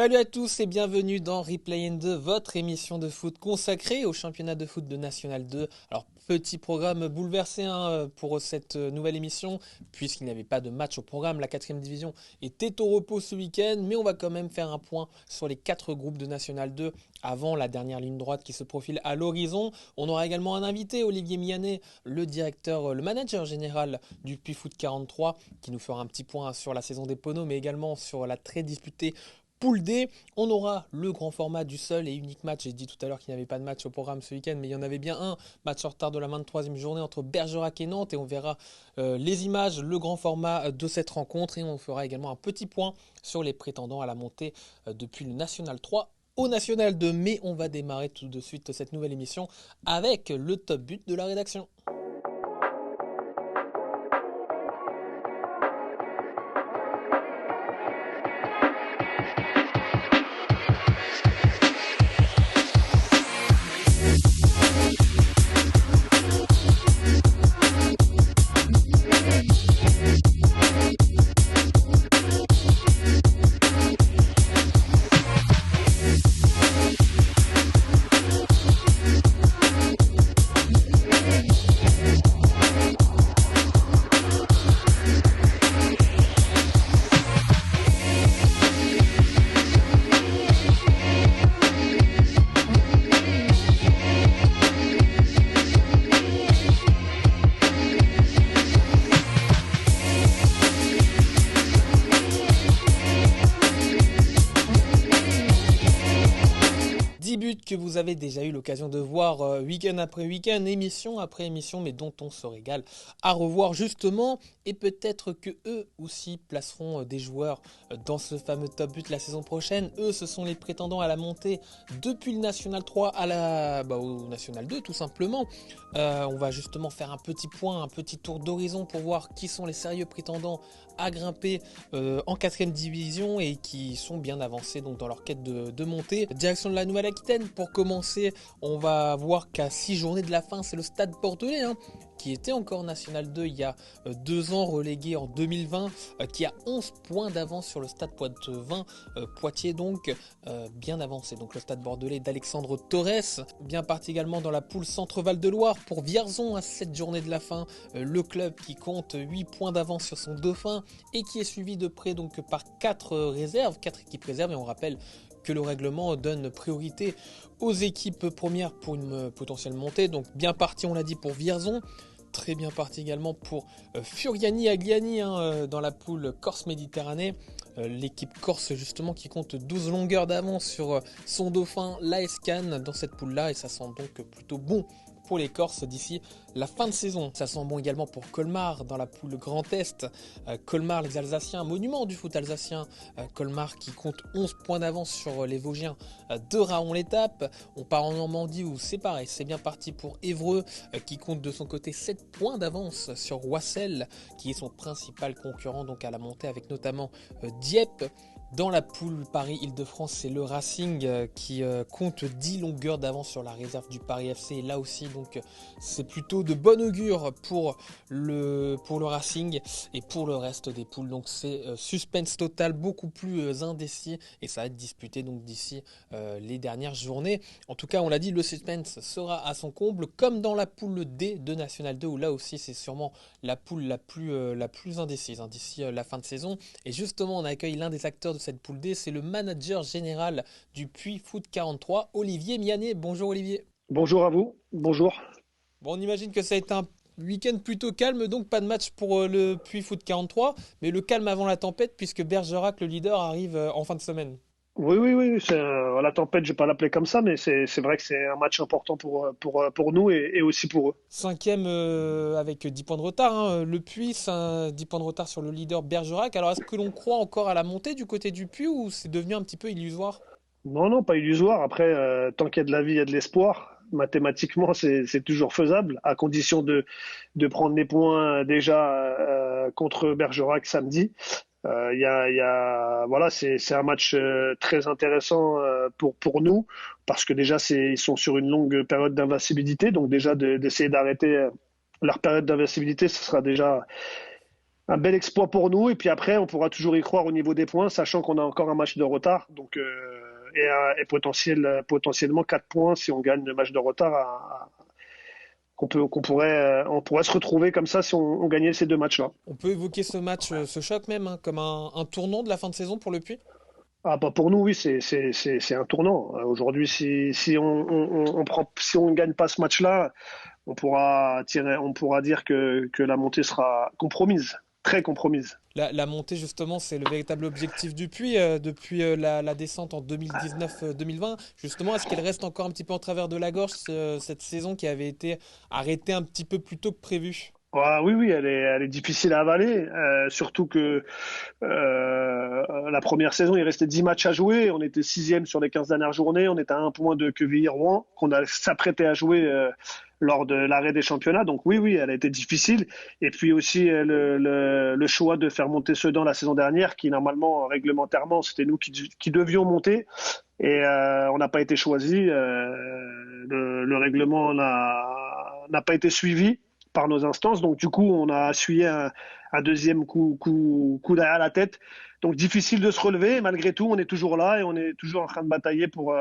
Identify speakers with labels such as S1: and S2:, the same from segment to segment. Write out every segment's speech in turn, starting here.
S1: Salut à tous et bienvenue dans Replay N2, votre émission de foot consacrée au championnat de foot de National 2. Alors, petit programme bouleversé pour cette nouvelle émission, puisqu'il n'y avait pas de match au programme. La 4e division était au repos ce week-end, mais on va quand même faire un point sur les 4 groupes de National 2 avant la dernière ligne droite qui se profile à l'horizon. On aura également un invité, Olivier Mianet, le manager général du Puy Foot 43, qui nous fera un petit point sur la saison des Poneaux, mais également sur la très disputée Poule D. On aura le grand format du seul et unique match. J'ai dit tout à l'heure qu'il n'y avait pas de match au programme ce week-end, mais il y en avait bien un. Match en retard de la 23e journée entre Bergerac et Nantes. Et on verra les images, le grand format de cette rencontre. Et on fera également un petit point sur les prétendants à la montée depuis le National 3 au National 2. Mais on va démarrer tout de suite cette nouvelle émission avec le top but de la rédaction. Que vous avez déjà eu l'occasion de voir week-end après week-end, émission après émission, mais dont on se régale à revoir justement, et peut-être que eux aussi placeront des joueurs dans ce fameux top but la saison prochaine. Eux, ce sont les prétendants à la montée depuis le National 3 au National 2 tout simplement. On va justement faire un petit point, un petit tour d'horizon pour voir qui sont les sérieux prétendants à grimper en 4e division et qui sont bien avancés donc dans leur quête de montée. Direction de la Nouvelle-Aquitaine, pour commencer, on va voir qu'à 6 journées de la fin, c'est le Stade Bordelais qui était encore National 2 il y a 2 ans, relégué en 2020, qui a 11 points d'avance sur le Stade Poitvin, Poitiers donc, bien avancé. Donc le Stade Bordelais d'Alexandre Torres, bien parti également dans la poule Centre-Val de Loire pour Vierzon à 7 journées de la fin, le club qui compte 8 points d'avance sur son dauphin et qui est suivi de près donc par 4 équipes réserves, et on rappelle que le règlement donne priorité aux équipes premières pour une potentielle montée. Donc bien parti, on l'a dit, pour Vierzon. Très bien parti également pour Furiani Agliani dans la poule Corse-Méditerranée. L'équipe corse justement qui compte 12 longueurs d'avance sur son dauphin, l'AS Cannes, dans cette poule-là. Et ça sent donc plutôt bon pour les Corses d'ici la fin de saison. Ça sent bon également pour Colmar dans la poule Grand Est. Colmar, les Alsaciens, monument du foot alsacien. Colmar qui compte 11 points d'avance sur les Vosgiens de Raon-l'Étape. On part en Normandie où c'est pareil, c'est bien parti pour Évreux qui compte de son côté 7 points d'avance sur Roissel qui est son principal concurrent donc à la montée, avec notamment Dieppe. Dans la poule Paris-Île-de-France, c'est le Racing qui compte 10 longueurs d'avance sur la réserve du Paris FC. Et là aussi, donc, c'est plutôt de bon augure pour le Racing et pour le reste des poules. Donc c'est suspense total, beaucoup plus indécis, et ça va être disputé donc d'ici les dernières journées. En tout cas, on l'a dit, le suspense sera à son comble, comme dans la poule D de National 2, où là aussi c'est sûrement la poule la plus indécise d'ici la fin de saison. Et justement, on accueille l'un des acteurs de cette poule D, c'est le manager général du Puy Foot 43, Olivier Mianet. Bonjour Olivier.
S2: Bonjour à vous, bonjour.
S1: Bon, on imagine que ça a été un week-end plutôt calme, donc pas de match pour le Puy Foot 43, mais le calme avant la tempête, puisque Bergerac, le leader, arrive en fin de semaine.
S2: Oui, la tempête, je vais pas l'appeler comme ça, mais c'est vrai que c'est un match important pour nous et aussi pour eux.
S1: 5e avec 10 points de retard, le Puy, 10 points de retard sur le leader Bergerac. Alors est-ce que l'on croit encore à la montée du côté du Puy, ou c'est devenu un petit peu illusoire?
S2: Non, pas illusoire. Après, tant qu'il y a de la vie, il y a de l'espoir. Mathématiquement, c'est toujours faisable, à condition de prendre des points déjà contre Bergerac samedi. Voilà, c'est un match très intéressant pour nous, parce que déjà ils sont sur une longue période d'invincibilité, donc déjà d'essayer d'arrêter leur période d'invincibilité, ce sera déjà un bel exploit pour nous. Et puis après, on pourra toujours y croire au niveau des points, sachant qu'on a encore un match de retard. Donc, et potentiellement 4 points si on gagne le match de retard on pourrait se retrouver comme ça si on gagnait ces 2 matchs-là.
S1: On peut évoquer ce match, ce choc même, hein, comme un tournant de la fin de saison pour le Puy?
S2: Ah bah pour nous oui c'est un tournant. Aujourd'hui si on ne gagne pas ce match-là, on pourra dire que la montée sera compromise, très compromise.
S1: La montée, justement, c'est le véritable objectif du Puy depuis la descente en 2019-2020. Justement, est-ce qu'elle reste encore un petit peu en travers de la gorge, cette saison qui avait été arrêtée un petit peu plus tôt que prévu?
S2: Ah, oui, elle est difficile à avaler, surtout que la première saison, il restait 10 matchs à jouer. On était sixième sur les 15 dernières journées. On était à un point de Quevilly-Rouen, qu'on a s'apprêté à jouer lors de l'arrêt des championnats. Donc oui, elle a été difficile. Et puis aussi le choix de faire monter Sedan la saison dernière, qui normalement, réglementairement, c'était nous qui devions monter. Et on n'a pas été choisi. Le règlement n'a pas été suivi par nos instances. Donc du coup, on a essuyé un deuxième coup derrière la tête. Donc difficile de se relever. Malgré tout, on est toujours là et on est toujours en train de batailler pour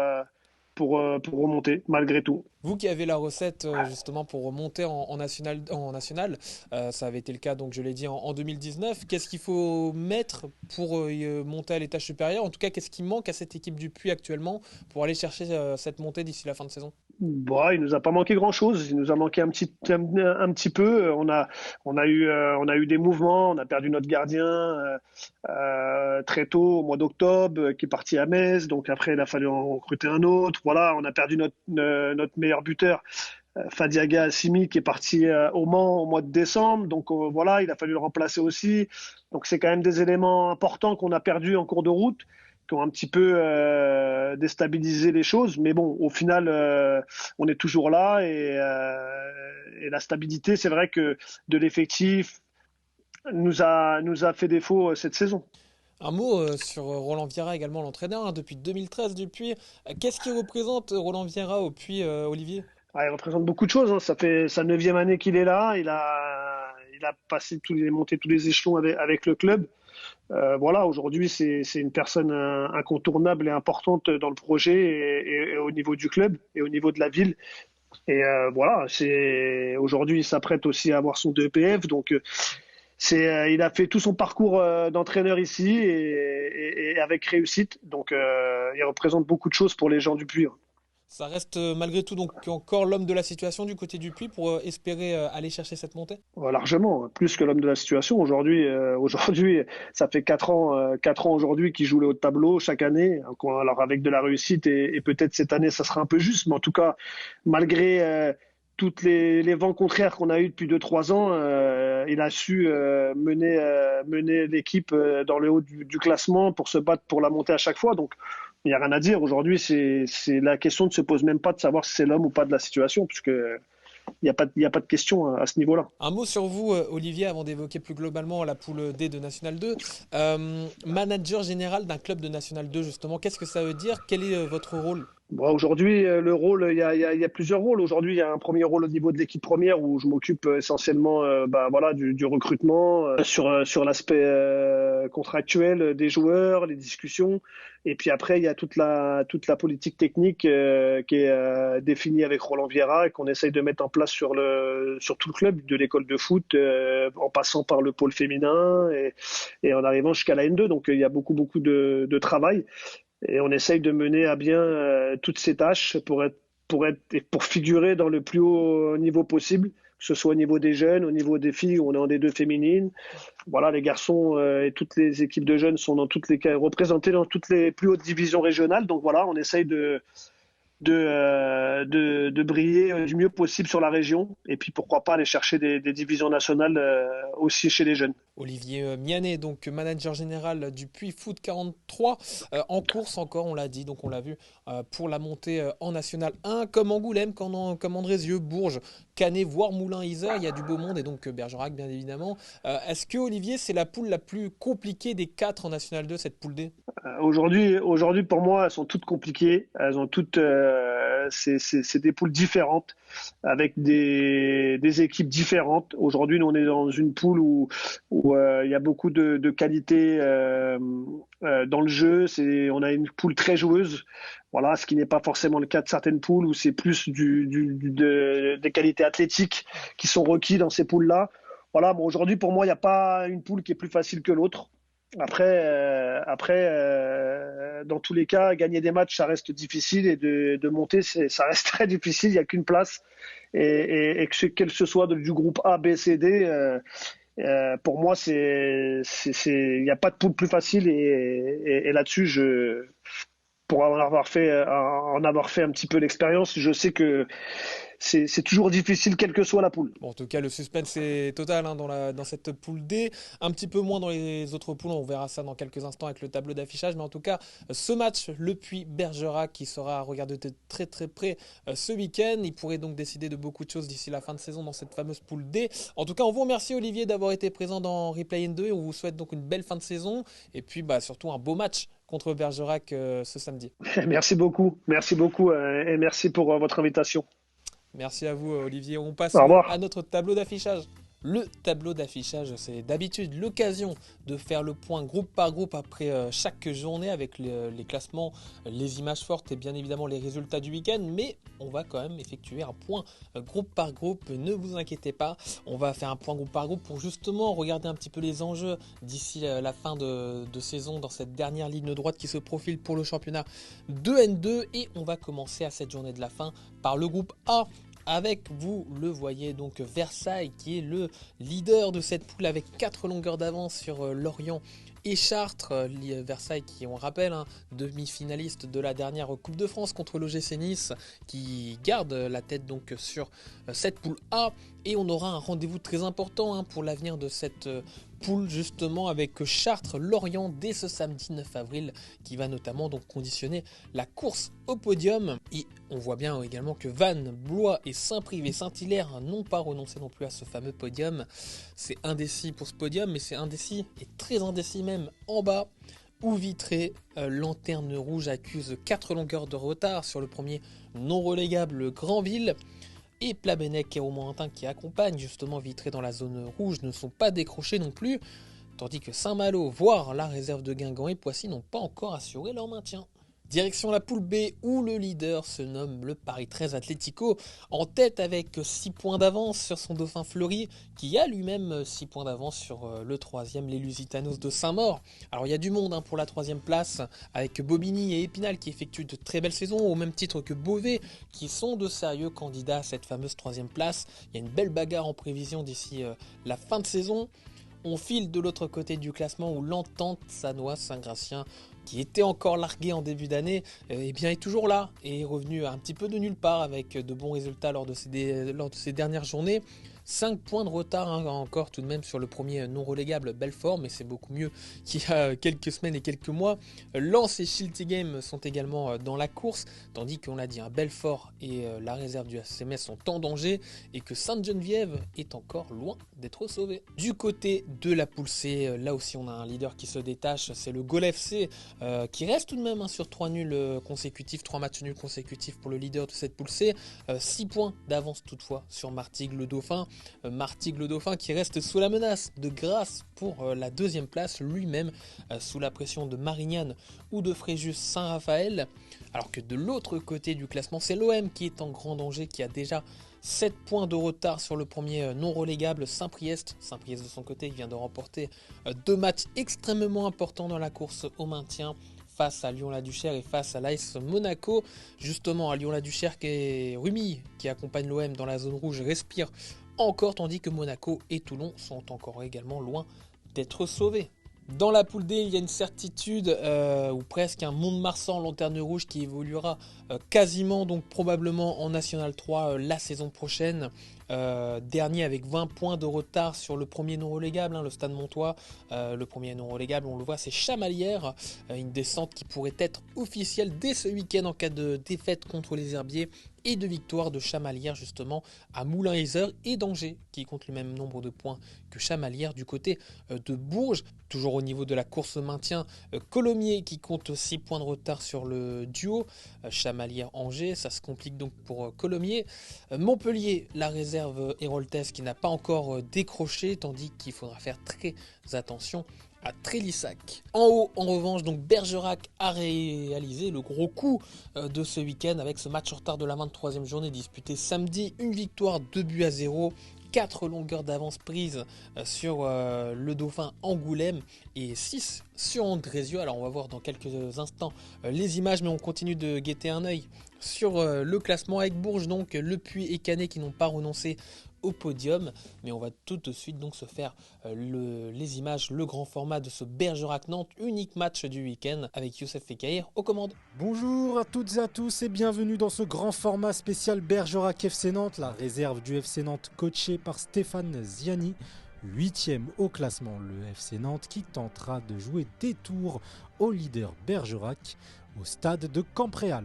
S2: remonter, malgré tout.
S1: Vous qui avez la recette justement pour remonter en national, ça avait été le cas, donc je l'ai dit, en 2019. Qu'est-ce qu'il faut mettre pour monter à l'étage supérieur? En tout cas, qu'est-ce qui manque à cette équipe du Puy actuellement pour aller chercher cette montée d'ici la fin de saison?
S2: Bon, il nous a pas manqué grand-chose. Il nous a manqué un petit peu. On a eu des mouvements. On a perdu notre gardien très tôt, au mois d'octobre, qui est parti à Metz. Donc après, il a fallu en recruter un autre. Voilà, on a perdu notre meilleur buteur, Fadiaga Assimi, qui est parti au Mans au mois de décembre. Donc voilà, il a fallu le remplacer aussi. Donc c'est quand même des éléments importants qu'on a perdus en cours de route, qui ont un petit peu déstabilisé les choses. Mais bon, au final, on est toujours là et la stabilité, c'est vrai que de l'effectif nous a fait défaut cette saison.
S1: Un mot sur Roland Vieira également, l'entraîneur, hein, depuis 2013 du Puy. Qu'est-ce qui représente Roland Vieira au Puy, Olivier?
S2: Ouais, il représente beaucoup de choses, hein. Ça fait sa neuvième année qu'il est là. Il a monté tous les échelons avec le club. Voilà, aujourd'hui, c'est une personne incontournable et importante dans le projet et au niveau du club et au niveau de la ville. Et voilà, aujourd'hui, il s'apprête aussi à avoir son DPF. Donc, il a fait tout son parcours d'entraîneur ici et avec réussite. Donc, il représente beaucoup de choses pour les gens du Puy, hein.
S1: Ça reste malgré tout donc encore l'homme de la situation du côté du Puy pour espérer aller chercher cette montée?
S2: Largement, plus que l'homme de la situation. Aujourd'hui, ça fait 4 ans aujourd'hui qu'il joue le haut de tableau chaque année. Alors avec de la réussite et peut-être cette année, ça sera un peu juste, mais en tout cas, malgré toutes les vents contraires qu'on a eu depuis 2, 3 ans, il a su mener l'équipe dans le haut du classement pour se battre pour la montée à chaque fois. Donc, il n'y a rien à dire. Aujourd'hui, c'est la question ne se pose même pas de savoir si c'est l'homme ou pas de la situation, puisque il y a pas de question à ce niveau-là.
S1: Un mot sur vous, Olivier, avant d'évoquer plus globalement la poule D de National 2. Manager général d'un club de National 2, justement, qu'est-ce que ça veut dire? Quel est votre rôle?
S2: Bon, aujourd'hui, le rôle, il y a plusieurs rôles. Aujourd'hui, il y a un premier rôle au niveau de l'équipe première où je m'occupe essentiellement voilà, du recrutement, sur l'aspect contractuel des joueurs, les discussions. Et puis après, il y a toute la politique technique qui est définie avec Roland Vieira et qu'on essaye de mettre en place sur tout le club, de l'école de foot, en passant par le pôle féminin et en arrivant jusqu'à la N2. Donc, il y a beaucoup, beaucoup de travail. Et on essaye de mener à bien toutes ces tâches pour figurer dans le plus haut niveau possible, que ce soit au niveau des jeunes, au niveau des filles, on est en D2 féminines. Voilà, les garçons et toutes les équipes de jeunes sont représentés dans toutes les plus hautes divisions régionales. Donc voilà, on essaye de briller du mieux possible sur la région et puis pourquoi pas aller chercher des divisions nationales aussi chez les jeunes.
S1: Olivier Mianet, donc manager général du Puy Foot 43, en course encore, on l'a dit, donc on l'a vu, pour la montée en National 1, comme Angoulême, comme Andrézieux, Bourges, Canet, voire Moulins-Isère, il y a du beau monde, et donc Bergerac, bien évidemment. Est-ce que, Olivier, c'est la poule la plus compliquée des 4 en National 2, cette poule D?
S2: Aujourd'hui, pour moi, elles sont toutes compliquées. Elles ont toutes c'est des poules différentes avec des équipes différentes. Aujourd'hui, nous on est dans une poule où il y a beaucoup de qualité dans le jeu. On a une poule très joueuse. Voilà, ce qui n'est pas forcément le cas de certaines poules où c'est plus des qualités athlétiques qui sont requis dans ces poules-là. Voilà, bon, aujourd'hui, pour moi, il n'y a pas une poule qui est plus facile que l'autre. Après, dans tous les cas, gagner des matchs, ça reste difficile et de monter, ça reste très difficile. Il n'y a qu'une place et que ce soit du groupe A, B, C, D, pour moi, il n'y a pas de poule plus facile et là-dessus, pour en avoir fait un petit peu l'expérience, je sais que c'est toujours difficile, quelle que soit la poule.
S1: Bon, en tout cas, le suspense est total dans cette poule D. Un petit peu moins dans les autres poules. On verra ça dans quelques instants avec le tableau d'affichage. Mais en tout cas, ce match, Le Puy-Bergerac, qui sera regardé de très très près ce week-end. Il pourrait donc décider de beaucoup de choses d'ici la fin de saison dans cette fameuse poule D. En tout cas, on vous remercie, Olivier, d'avoir été présent dans Replay N2 et on vous souhaite donc une belle fin de saison. Et puis, surtout un beau match contre Bergerac ce samedi.
S2: Merci beaucoup et merci pour votre invitation.
S1: Merci à vous, Olivier. On passe à notre tableau d'affichage. Le tableau d'affichage, c'est d'habitude l'occasion de faire le point groupe par groupe après chaque journée avec les classements, les images fortes et bien évidemment les résultats du week-end. Mais on va quand même effectuer un point groupe par groupe. Ne vous inquiétez pas, on va faire un point groupe par groupe pour justement regarder un petit peu les enjeux d'ici la fin de saison dans cette dernière ligne droite qui se profile pour le championnat de N2. Et on va commencer à cette journée de la fin par le groupe A. Avec, vous le voyez, donc Versailles qui est le leader de cette poule avec 4 longueurs d'avance sur Lorient et Chartres. Versailles qui, on rappelle, demi-finaliste de la dernière Coupe de France contre l'OGC Nice, qui garde la tête donc sur cette poule A. Et on aura un rendez-vous très important pour l'avenir de cette poule, justement avec Chartres-Lorient dès ce samedi 9 avril, qui va notamment donc conditionner la course au podium. Et on voit bien également que Vannes, Blois et Saint-Prive et Saint-Hilaire n'ont pas renoncé non plus à ce fameux podium. C'est indécis pour ce podium, mais c'est indécis et très indécis même en bas, où Vitré, Lanterne Rouge, accuse 4 longueurs de retard sur le premier non relégable Granville. Et Plabennec et Romorantin, qui accompagnent justement Vitré dans la zone rouge, ne sont pas décrochés non plus, tandis que Saint-Malo, voire la réserve de Guingamp et Poissy n'ont pas encore assuré leur maintien. Direction la poule B, où le leader se nomme le Paris 13 Atlético, en tête avec 6 points d'avance sur son dauphin Fleury, qui a lui-même 6 points d'avance sur le troisième, les Lusitanos de Saint-Maur. Alors il y a du monde pour la troisième place, avec Bobigny et Épinal qui effectuent de très belles saisons, au même titre que Beauvais, qui sont de sérieux candidats à cette fameuse troisième place. Il y a une belle bagarre en prévision d'ici la fin de saison. On file de l'autre côté du classement où l'Entente Sannois Saint-Gratien, qui était encore largué en début d'année, est toujours là et est revenu un petit peu de nulle part avec de bons résultats lors de ces dernières journées. 5 points de retard encore tout de même sur le premier non relégable Belfort, mais c'est beaucoup mieux qu'il y a quelques semaines et quelques mois. Lens et Schiltigheim sont également dans la course, tandis qu'on l'a dit, Belfort et la réserve du ACMS sont en danger et que Sainte-Geneviève est encore loin d'être sauvée. Du côté de la poule C, là aussi on a un leader qui se détache, c'est le Gol FC qui reste tout de même sur 3 nuls consécutifs, 3 matchs nuls consécutifs pour le leader de cette poule C. 6 points d'avance toutefois sur Martigues le Dauphin. Martigues le Dauphin qui reste sous la menace de Grasse pour la deuxième place, lui-même sous la pression de Marignane ou de Fréjus Saint-Raphaël, alors que de l'autre côté du classement c'est l'OM qui est en grand danger, qui a déjà 7 points de retard sur le premier non relégable Saint-Priest. Saint-Priest de son côté vient de remporter 2 matchs extrêmement importants dans la course au maintien, face à Lyon-la-Duchère et face à l'AS Monaco. Justement à Lyon-la-Duchère, Rumi qui accompagne l'OM dans la zone rouge respire encore, tandis que Monaco et Toulon sont encore également loin d'être sauvés. Dans la poule D, il y a une certitude, ou presque, un Mont-de-Marsan Lanterne Rouge qui évoluera quasiment, donc probablement en National 3 la saison prochaine. Dernier avec 20 points de retard sur le premier non relégable, le Stade Montois. Le premier non relégable, on le voit, c'est Chamalières, une descente qui pourrait être officielle dès ce week-end en cas de défaite contre les Herbiers et de victoire de Chamalières justement à Moulins-Isère et d'Angers qui compte le même nombre de points que Chamalières du côté de Bourges. Toujours au niveau de la course au maintien, Colomiers qui compte 6 points de retard sur le duo Chamalières-Angers, ça se complique donc pour Colomiers. Montpellier, la réserve héroltaise qui n'a pas encore décroché, tandis qu'il faudra faire très attention à Trélissac. En haut, en revanche, donc Bergerac a réalisé le gros coup de ce week-end avec ce match en retard de la 23e journée disputé samedi. Une victoire, 2-0. 4 longueurs d'avance prises sur le Dauphin Angoulême et 6 sur Andrézieux. Alors on va voir dans quelques instants les images, mais on continue de guetter un œil sur le classement avec Bourges, donc Le Puy et Canet qui n'ont pas renoncé au podium, mais on va tout de suite donc se faire les images, le grand format de ce Bergerac-Nantes, unique match du week-end avec Youssef Fekhaïr aux commandes.
S3: Bonjour à toutes et à tous et bienvenue dans ce grand format spécial Bergerac FC Nantes, la réserve du FC Nantes coachée par Stéphane Ziani, 8e au classement, le FC Nantes qui tentera de jouer des tours au leader Bergerac au stade de Campréal.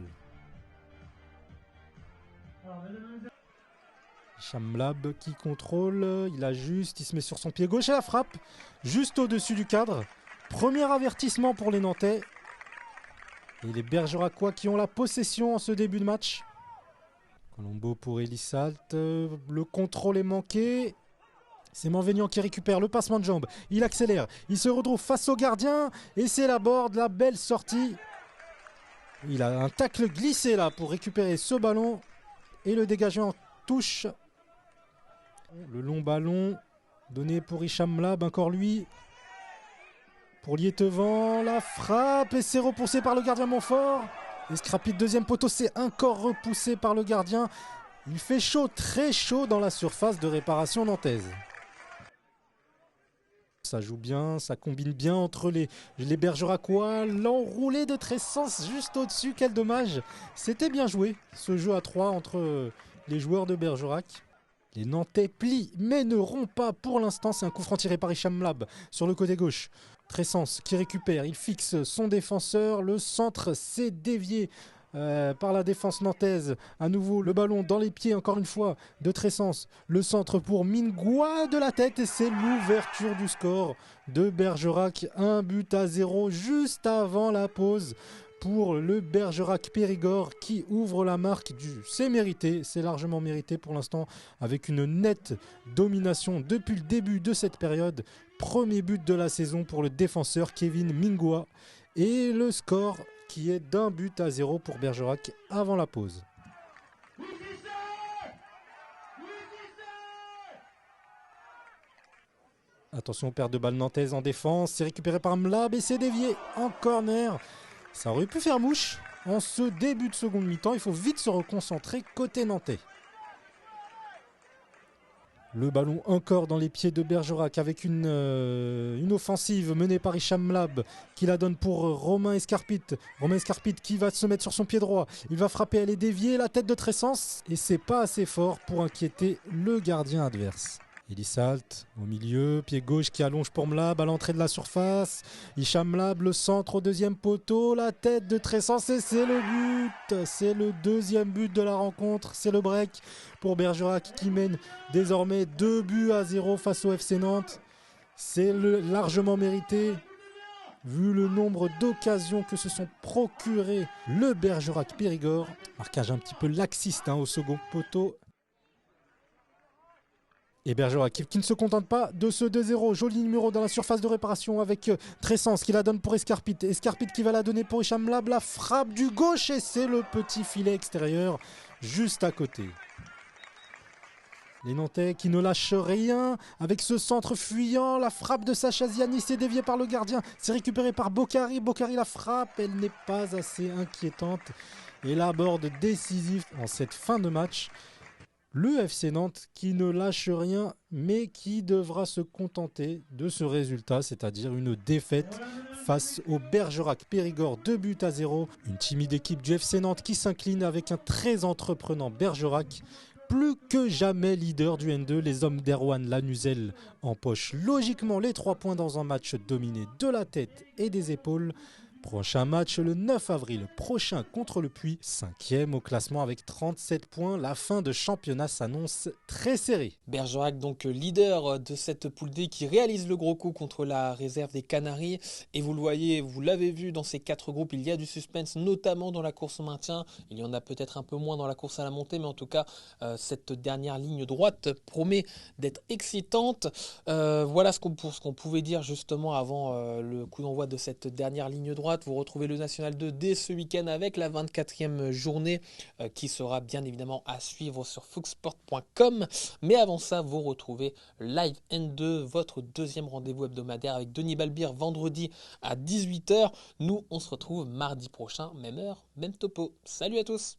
S3: Chamlab qui contrôle, il ajuste, il se met sur son pied gauche et la frappe juste au-dessus du cadre. Premier avertissement pour les Nantais. Et les Bergeracois qui ont la possession en ce début de match. Colombo pour Elisalt, le contrôle est manqué. C'est Manvegnan qui récupère le passement de jambe, il accélère, il se retrouve face au gardien et c'est la board, la belle sortie. Il a un tacle glissé là pour récupérer ce ballon et le dégager en touche. Le long ballon donné pour Hicham Lab, encore lui. Pour Liétevant, la frappe et c'est repoussé par le gardien Montfort. Escrapit deuxième poteau, c'est encore repoussé par le gardien. Il fait chaud, très chaud dans la surface de réparation nantaise. Ça joue bien, ça combine bien entre les Bergeracois. L'enroulé de Tressens juste au-dessus, quel dommage. C'était bien joué, ce jeu à 3 entre les joueurs de Bergerac. Les Nantais plient, mais ne rompent pas pour l'instant. C'est un coup franc tiré par Hicham Lab sur le côté gauche. Tressens qui récupère, il fixe son défenseur. Le centre s'est dévié par la défense nantaise. À nouveau, le ballon dans les pieds, encore une fois, de Tressens. Le centre pour Mingoua de la tête. Et c'est l'ouverture du score de Bergerac. 1-0 juste avant la pause pour le Bergerac Périgord qui ouvre la marque du... C'est mérité, c'est largement mérité pour l'instant avec une nette domination depuis le début de cette période. Premier but de la saison pour le défenseur Kevin Mingoua et le score qui est d'1-0 pour Bergerac avant la pause. Attention, perte de balle nantaise en défense, c'est récupéré par Mlab et c'est dévié en corner. Ça aurait pu faire mouche en ce début de seconde mi-temps. Il faut vite se reconcentrer côté nantais. Le ballon encore dans les pieds de Bergerac avec une offensive menée par Hicham Lab qui la donne pour Romain Escarpit. Romain Escarpit qui va se mettre sur son pied droit. Il va frapper, elle est déviée, la tête de Tressens. Et c'est pas assez fort pour inquiéter le gardien adverse. Elisalt au milieu, pied gauche qui allonge pour Mlab à l'entrée de la surface. Hicham Lab, le centre au deuxième poteau, la tête de Tressens et c'est le but. C'est le deuxième but de la rencontre, c'est le break pour Bergerac qui mène désormais 2-0 face au FC Nantes. C'est largement mérité vu le nombre d'occasions que se sont procurées le Bergerac Périgord. Marquage un petit peu laxiste au second poteau. Et Bergerac qui ne se contente pas de ce 2-0. Joli numéro dans la surface de réparation avec Tressens qui la donne pour Escarpit. Escarpit qui va la donner pour Hicham Lab. La frappe du gauche et c'est le petit filet extérieur juste à côté. Les Nantais qui ne lâchent rien avec ce centre fuyant. La frappe de Sacha Ziani, c'est dévié par le gardien. C'est récupéré par Bokhari. Bokhari la frappe, elle n'est pas assez inquiétante. Et la board décisive en cette fin de match. Le FC Nantes qui ne lâche rien mais qui devra se contenter de ce résultat, c'est-à-dire une défaite face au Bergerac Périgord 2-0. Une timide équipe du FC Nantes qui s'incline avec un très entreprenant Bergerac. Plus que jamais leader du N2, les hommes d'Erwan Lanuzel empochent logiquement les 3 points dans un match dominé de la tête et des épaules. Prochain match le 9 avril prochain contre le Puy, 5e au classement avec 37 points. La fin de championnat s'annonce très serrée.
S1: Bergerac donc leader de cette poule D qui réalise le gros coup contre la réserve des Canaries. Et vous le voyez, vous l'avez vu dans ces 4 groupes, il y a du suspense, notamment dans la course au maintien. Il y en a peut-être un peu moins dans la course à la montée, mais en tout cas, cette dernière ligne droite promet d'être excitante. Voilà ce qu'on pouvait dire justement avant le coup d'envoi de cette dernière ligne droite. Vous retrouvez le National 2 dès ce week-end avec la 24e journée qui sera bien évidemment à suivre sur foxsport.com. Mais avant ça, vous retrouvez Live N2, votre deuxième rendez-vous hebdomadaire avec Denis Balbir vendredi à 18h. Nous, on se retrouve mardi prochain, même heure, même topo. Salut à tous!